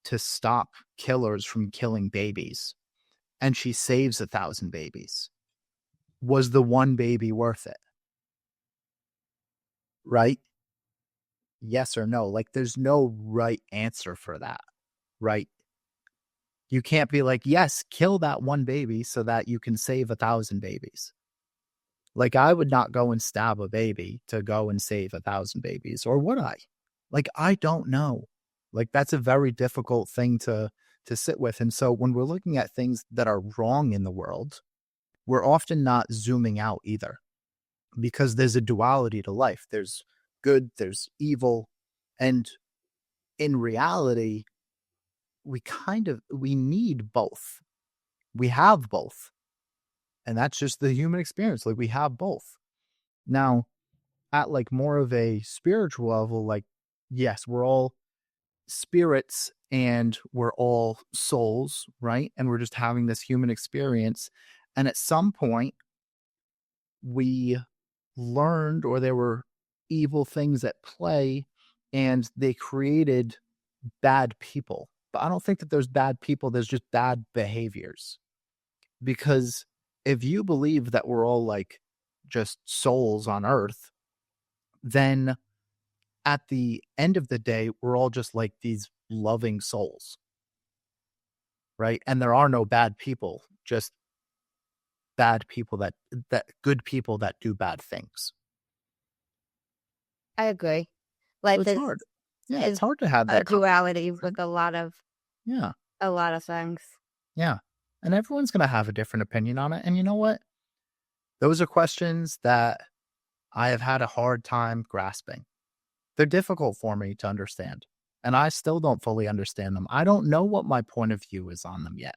to stop killers from killing babies, and she saves 1,000 babies. Was the one baby worth it? Right? Yes or no? Like, there's no right answer for that, right? You can't be like, yes, kill that one baby so that you can save 1,000 babies. Like, I would not go and stab a baby to go and save 1,000 babies, or would I? Like, I don't know. Like, that's a very difficult thing to sit with. And so when we're looking at things that are wrong in the world, we're often not zooming out either, because there's a duality to life. There's good, there's evil. And in reality, we need both. We have both. And that's just the human experience. Like, we have both. Now, at like more of a spiritual level, like, yes, we're all spirits and we're all souls, right? And we're just having this human experience. And at some point, we learned, or there were evil things at play, and they created bad people. But I don't think that there's bad people, there's just bad behaviors. Because if you believe that we're all like just souls on earth, then at the end of the day, we're all just like these loving souls, right? And there are no bad people, just bad people that good people that do bad things. I agree. Like, It's hard. Yeah, it's hard to have a that duality with a lot of things. Yeah. And everyone's going to have a different opinion on it. And you know what? Those are questions that I have had a hard time grasping. They're difficult for me to understand. And I still don't fully understand them. I don't know what my point of view is on them yet.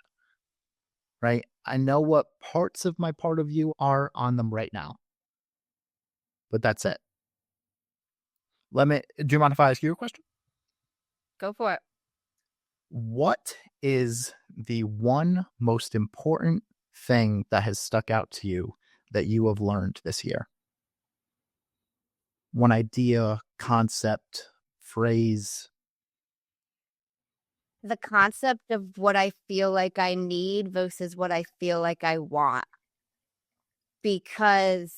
Right? I know what parts of my part of view are on them right now. But that's it. Do you mind if I ask you a question? Go for it. What is the one most important thing that has stuck out to you that you have learned this year? One idea, concept, phrase. The concept of what I feel like I need versus what I feel like I want. Because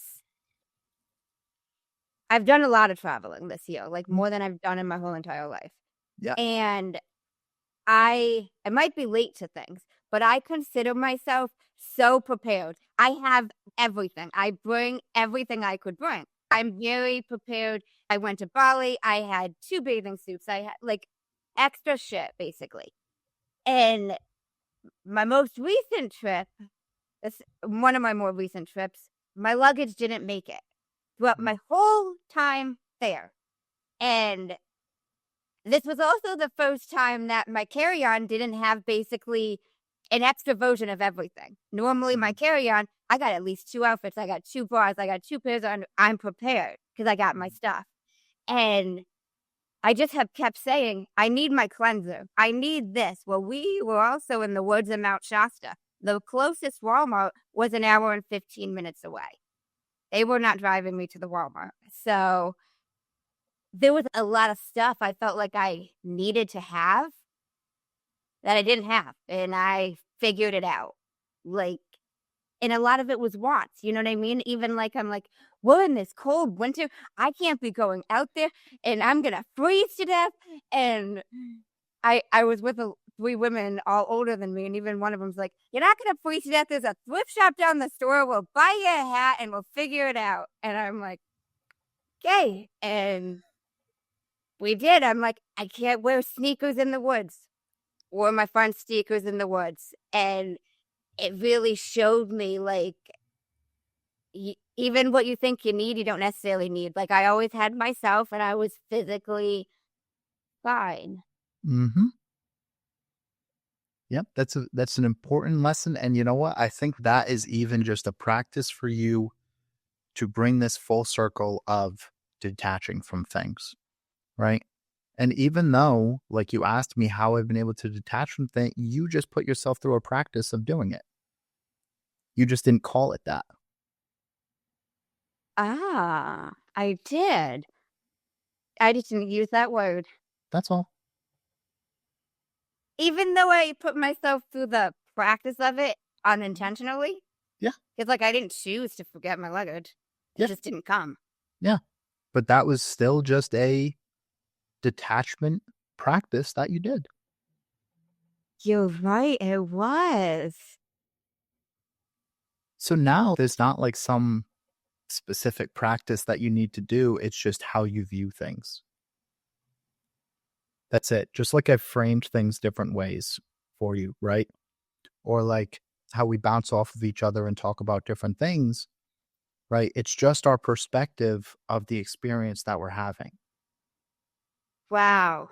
I've done a lot of traveling this year, like more than I've done in my whole entire life. Yeah. And I might be late to things, but I consider myself so prepared. I have everything. I bring everything I could bring. I'm very prepared. I went to Bali. I had 2 bathing suits. I had like extra shit, basically. And my most recent trip, this one of my more recent trips, my luggage didn't make it throughout my whole time there. And this was also the first time that my carry-on didn't have basically an extra version of everything. Normally, my carry-on, I got at least 2 outfits. I got 2 bras. I got 2 pairs on. I'm prepared because I got my stuff. And I just have kept saying, I need my cleanser. I need this. Well, we were also in the woods of Mount Shasta. The closest Walmart was an hour and 15 minutes away. They were not driving me to the Walmart. So there was a lot of stuff I felt like I needed to have that I didn't have. And I figured it out. Like, and a lot of it was wants, you know what I mean? Even like, I'm like, we're in this cold winter. I can't be going out there and I'm going to freeze to death. And I was with 3 women all older than me. And even one of them's like, you're not going to freeze to death. There's a thrift shop down the store. We'll buy you a hat and we'll figure it out. And I'm like, okay. And we did. I'm like, I can't wear sneakers in the woods or my front sneakers in the woods. And it really showed me like, even what you think you need, you don't necessarily need. Like I always had myself and I was physically fine. Mm-hmm. Yep, that's an important lesson. And you know what? I think that is even just a practice for you to bring this full circle of detaching from things, right? And even though, like you asked me how I've been able to detach from things, you just put yourself through a practice of doing it. You just didn't call it that. Ah, I did. I just didn't use that word. That's all. Even though I put myself through the practice of it unintentionally. Yeah. It's like I didn't choose to forget my luggage. It just didn't come. Yeah. But that was still just a detachment practice that you did. You're right. It was. So now there's not like some specific practice that you need to do. It's just how you view things. That's it. Just like I've framed things different ways for you, right? Or like how we bounce off of each other and talk about different things, right? It's just our perspective of the experience that we're having. Wow.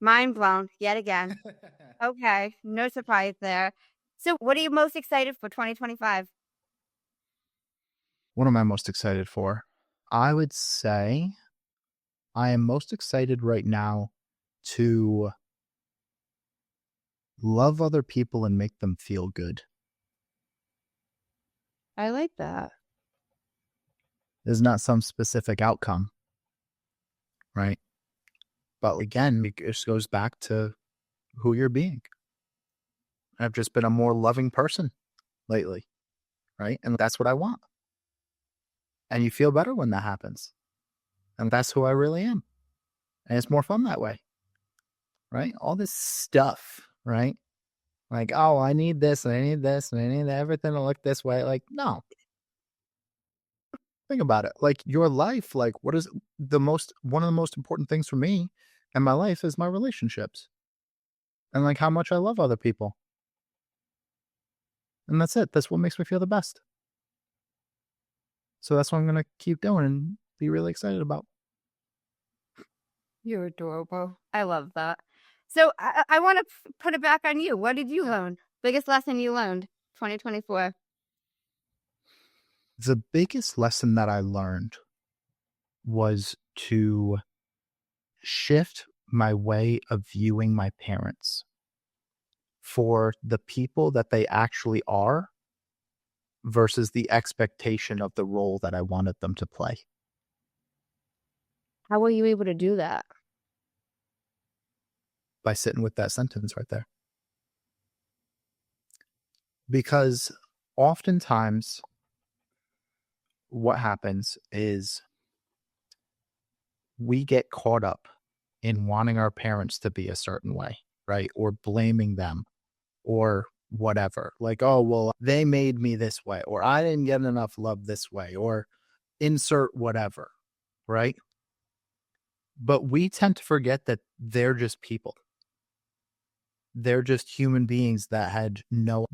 Mind blown yet again. Okay. No surprise there. So what are you most excited for 2025? What am I most excited for? I would say I am most excited right now to love other people and make them feel good. I like that. There's not some specific outcome, right? But again, it just goes back to who you're being. I've just been a more loving person lately, right? And that's what I want. And you feel better when that happens. And that's who I really am. And it's more fun that way, right? All this stuff, right? Like, oh, I need this, and I need this, and I need everything to look this way. Like, no. Think about it. Like your life, like what is one of the most important things for me in my life is my relationships. And like how much I love other people. And that's it. That's what makes me feel the best. So that's what I'm going to keep doing and be really excited about. You're adorable. I love that. So I want to put it back on you. What did you learn? Biggest lesson you learned 2024? The biggest lesson that I learned was to shift my way of viewing my parents for the people that they actually are versus the expectation of the role that I wanted them to play. How were you able to do that? By sitting with that sentence right there. Because oftentimes what happens is we get caught up in wanting our parents to be a certain way, right? Or blaming them or whatever. Like, oh, well, they made me this way, or I didn't get enough love this way, or insert whatever, right? But we tend to forget that they're just people. They're just human beings that had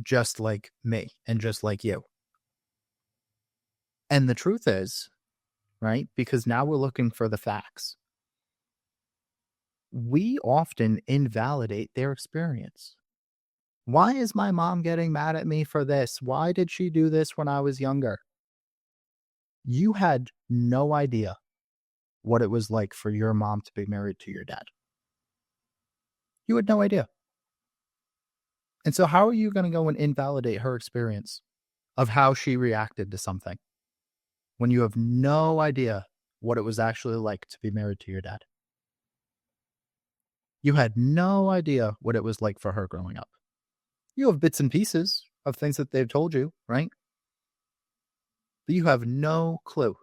just like me and just like you. And the truth is, right? Because now we're looking for the facts. We often invalidate their experience. Why is my mom getting mad at me for this? Why did she do this when I was younger? You had no idea what it was like for your mom to be married to your dad. You had no idea. And so how are you going to go and invalidate her experience of how she reacted to something when you have no idea what it was actually like to be married to your dad? You had no idea what it was like for her growing up. You have bits and pieces of things that they've told you, right? But you have no clue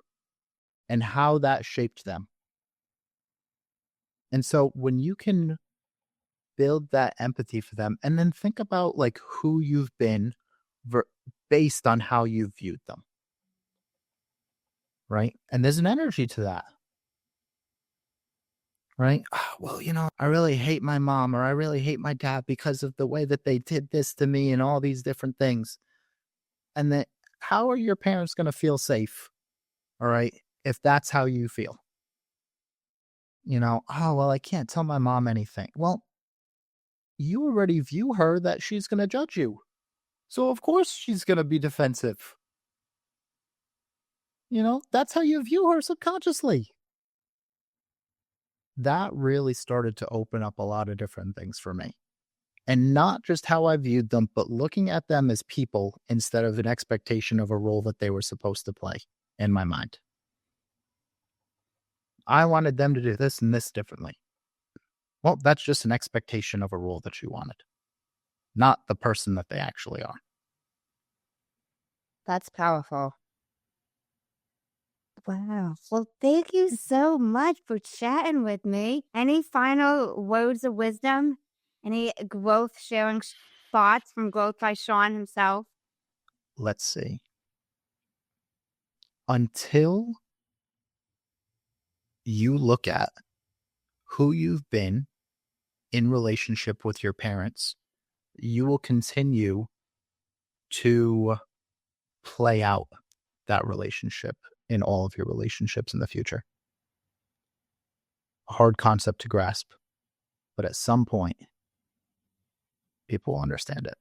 and how that shaped them. And so when you can build that empathy for them and then think about like who you've been based on how you viewed them, right? And there's an energy to that, right? Oh, well, I really hate my mom or I really hate my dad because of the way that they did this to me and all these different things. And then how are your parents going to feel safe? All right. If that's how you feel, oh, well, I can't tell my mom anything. Well, you already view her that she's going to judge you. So of course she's going to be defensive. That's how you view her subconsciously. That really started to open up a lot of different things for me. And not just how I viewed them, but looking at them as people instead of an expectation of a role that they were supposed to play in my mind. I wanted them to do this and this differently. Well, that's just an expectation of a role that you wanted, not the person that they actually are. That's powerful. Wow. Well, thank you so much for chatting with me. Any final words of wisdom? Any growth sharing thoughts from growth by Shawn himself? Let's see. Until you look at who you've been in relationship with your parents, you will continue to play out that relationship in all of your relationships in the future. A hard concept to grasp, but at some point, people will understand it.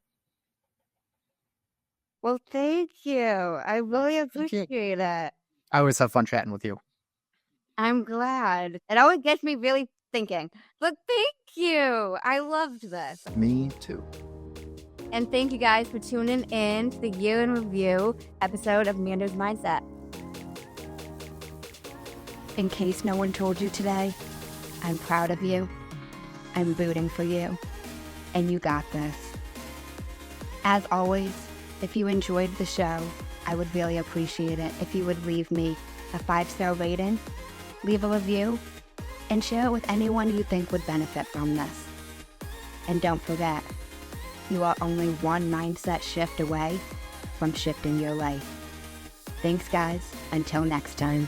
Well, thank you. I really appreciate it. I always have fun chatting with you. I'm glad. It always gets me really thinking. But thank you. I loved this. Me too. And thank you guys for tuning in to the Year in Review episode of Manders Mindset. In case no one told you today, I'm proud of you. I'm rooting for you. And you got this. As always, if you enjoyed the show, I would really appreciate it if you would leave me a 5-star rating, leave a review, and share it with anyone you think would benefit from this. And don't forget, you are only one mindset shift away from shifting your life. Thanks, guys. Until next time.